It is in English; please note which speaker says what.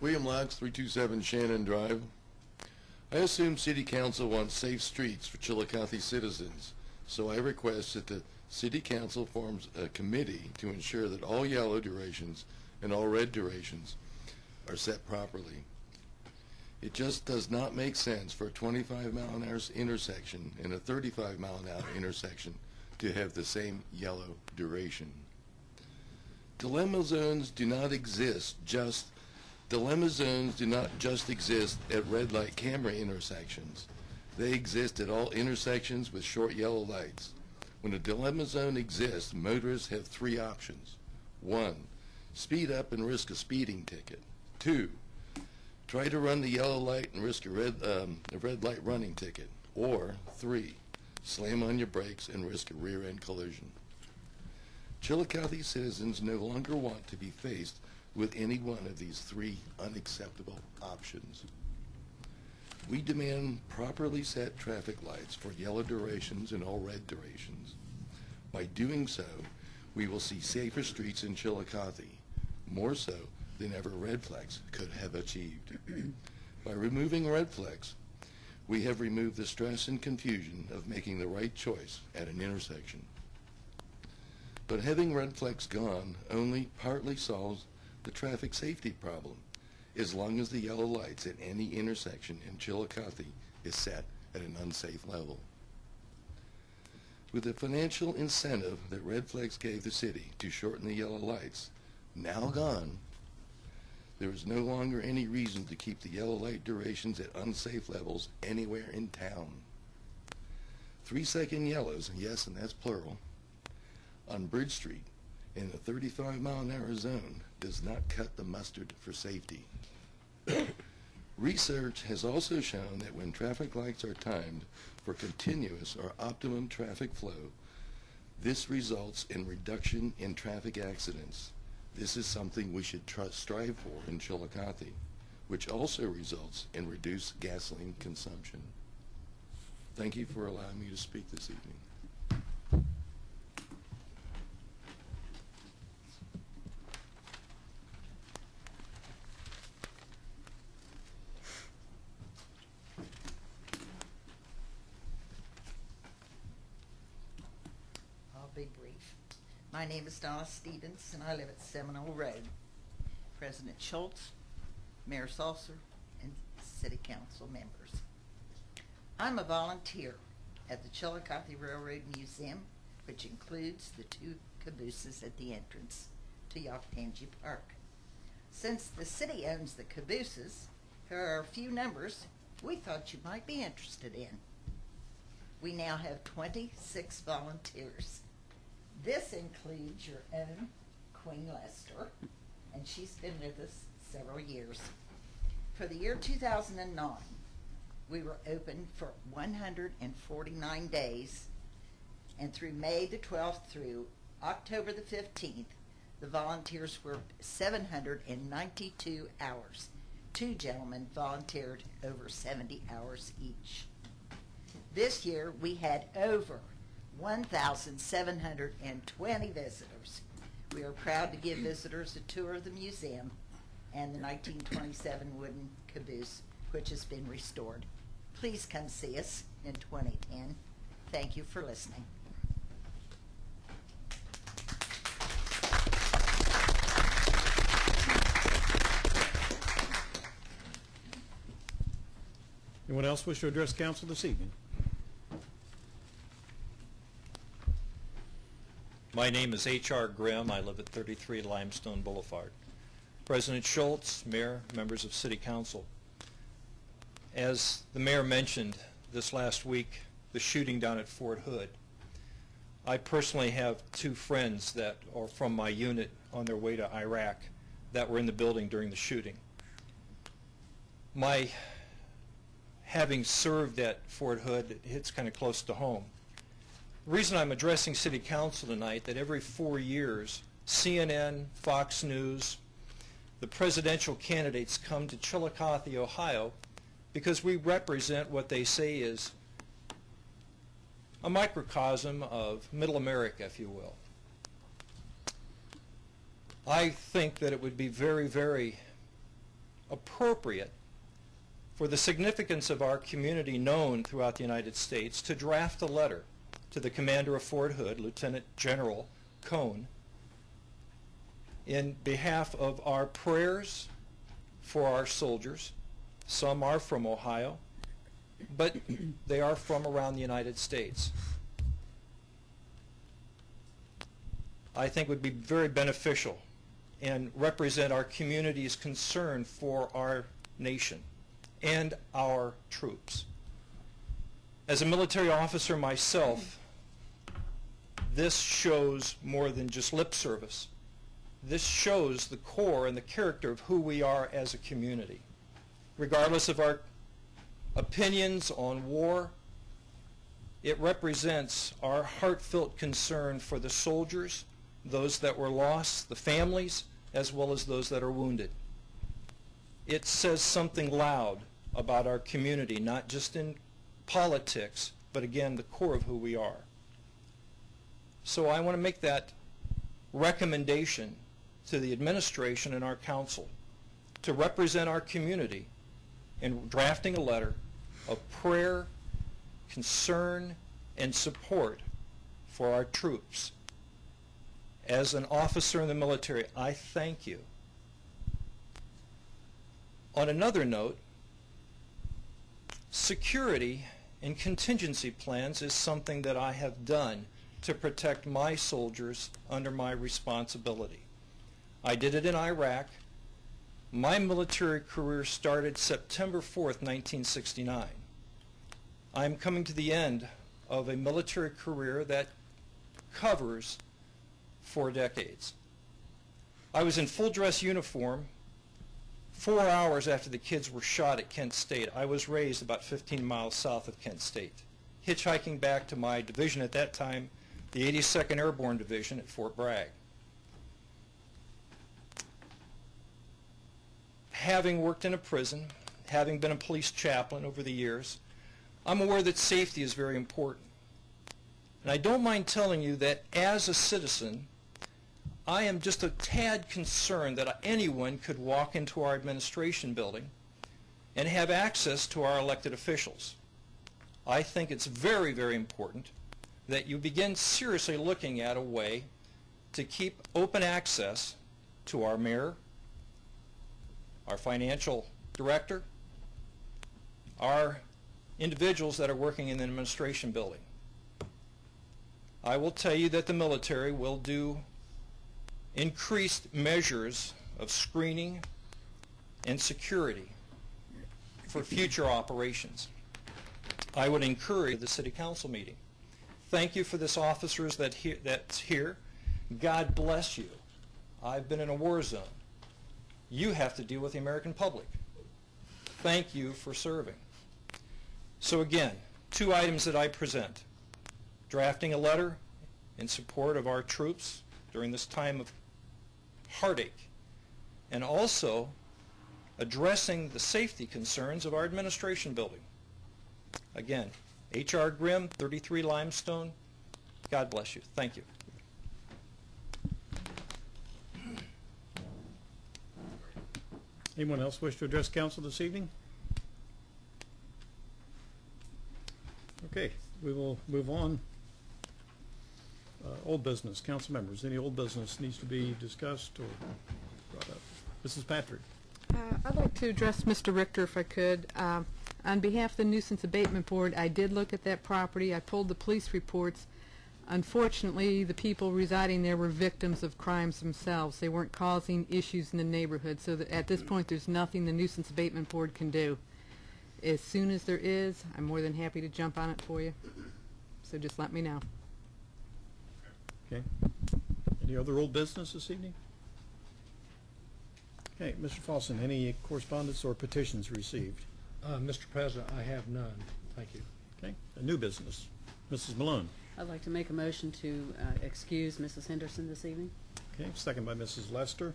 Speaker 1: William Locks, 327 Shannon Drive. I assume City Council wants safe streets for Chillicothe citizens, so I request that the City Council forms a committee to ensure that all yellow durations and all red durations are set properly. It just does not make sense for a 25-mile-an-hour intersection and a 35-mile-an-hour intersection to have the same yellow duration. Dilemma zones do not just exist at red light camera intersections. They exist at all intersections with short yellow lights. When a dilemma zone exists, motorists have three options. 1. Speed up and risk a speeding ticket. 2. Try to run the yellow light and risk a red light running ticket. Or 3. Slam on your brakes and risk a rear-end collision. Chillicothe citizens no longer want to be faced with any one of these three unacceptable options. We demand properly set traffic lights for yellow durations and all red durations. By doing so, we will see safer streets in Chillicothe, more so than ever red flags could have achieved. By removing red flags, we have removed the stress and confusion of making the right choice at an intersection. But having red flags gone only partly solves the traffic safety problem, as long as the yellow lights at any intersection in Chillicothe is set at an unsafe level. With the financial incentive that red flags gave the city to shorten the yellow lights now gone, there is no longer any reason to keep the yellow light durations at unsafe levels anywhere in town. 3-second yellows, yes, and that's plural, on Bridge Street in a 35-mile-an-hour zone does not cut the mustard for safety. Research has also shown that when traffic lights are timed for continuous or optimum traffic flow, this results in reduction in traffic accidents. This is something we should strive for in Chillicothe, which also results in reduced gasoline consumption. Thank you for allowing me to speak this evening.
Speaker 2: I'll be brief. My name is Donna Stevens, and I live at Seminole Road. President Schultz, Mayor Salser, and City Council members. I'm a volunteer at the Chillicothe Railroad Museum, which includes the 2 cabooses at the entrance to Yaktangi Park. Since the city owns the cabooses, here are a few numbers we thought you might be interested in. We now have 26 volunteers. This includes your own Queen Lester, and she's been with us several years. For the year 2009, we were open for 149 days, and through May the 12th through October the 15th, the volunteers worked 792 hours. 2 gentlemen volunteered over 70 hours each. This year, we had over 1,720 visitors. We are proud to give visitors a tour of the museum and the 1927 wooden caboose, which has been restored. Please come see us in 2010. Thank you for listening.
Speaker 3: Anyone else wish to address council this evening?
Speaker 4: My name is H.R. Grimm. I live at 33 Limestone Boulevard. President Schultz, Mayor, members of City Council. As the Mayor mentioned this last week, the shooting down at Fort Hood. I personally have 2 friends that are from my unit on their way to Iraq that were in the building during the shooting. My having served at Fort Hood, it hits kind of close to home. The reason I'm addressing City Council tonight, that every 4 years, CNN, Fox News, the presidential candidates come to Chillicothe, Ohio, because we represent what they say is a microcosm of Middle America, if you will. I think that it would be very, very appropriate for the significance of our community known throughout the United States to draft a letter to the commander of Fort Hood, Lieutenant General Cone, in behalf of our prayers for our soldiers. Some are from Ohio, but they are from around the United States. I think would be very beneficial and represent our community's concern for our nation and our troops. As a military officer myself, this shows more than just lip service. This shows the core and the character of who we are as a community. Regardless of our opinions on war, it represents our heartfelt concern for the soldiers, those that were lost, the families, as well as those that are wounded. It says something loud about our community, not just in politics, but again, the core of who we are. So I want to make that recommendation to the administration and our council to represent our community in drafting a letter of prayer, concern, and support for our troops. As an officer in the military, I thank you. On another note, security and contingency plans is something that I have done to protect my soldiers under my responsibility. I did it in Iraq. My military career started September 4th, 1969. I'm coming to the end of a military career that covers 4 decades. I was in full dress uniform 4 hours after the kids were shot at Kent State. I was raised about 15 miles south of Kent State, hitchhiking back to my division at that time, the 82nd Airborne Division at Fort Bragg. Having worked in a prison, having been a police chaplain over the years, I'm aware that safety is very important. And I don't mind telling you that as a citizen, I am just a tad concerned that anyone could walk into our administration building and have access to our elected officials. I think it's very, very important that you begin seriously looking at a way to keep open access to our mayor, our financial director, our individuals that are working in the administration building. I will tell you that the military will do increased measures of screening and security for future operations. I would encourage the city council meeting. Thank you for this officers that's here. God bless you. I've been in a war zone. You have to deal with the American public. Thank you for serving. So again, 2 items that I present. Drafting a letter in support of our troops during this time of heartache, and also addressing the safety concerns of our administration building. Again, H.R. Grimm, 33 Limestone. God bless you. Thank you.
Speaker 3: Anyone else wish to address council this evening? Okay, we will move on. Old business, council members. Any old business needs to be discussed or brought up? Mrs. Patrick.
Speaker 5: I'd like to address Mr. Richter if I could. On behalf of the Nuisance Abatement Board, I did look at that property. I pulled the police reports. Unfortunately, the people residing there were victims of crimes themselves. They weren't causing issues in the neighborhood, so that at this point there's nothing the Nuisance Abatement Board can do. As soon as there is, I'm more than happy to jump on it for you. So just let me know.
Speaker 3: Okay. Any other old business this evening? Okay, Mr. Folsom, any correspondence or petitions received?
Speaker 6: Mr. President, I have none. Thank you.
Speaker 3: Okay, a new business. Mrs. Malone.
Speaker 7: I'd like to make a motion to excuse Mrs. Henderson this evening.
Speaker 3: Okay, second by Mrs. Lester.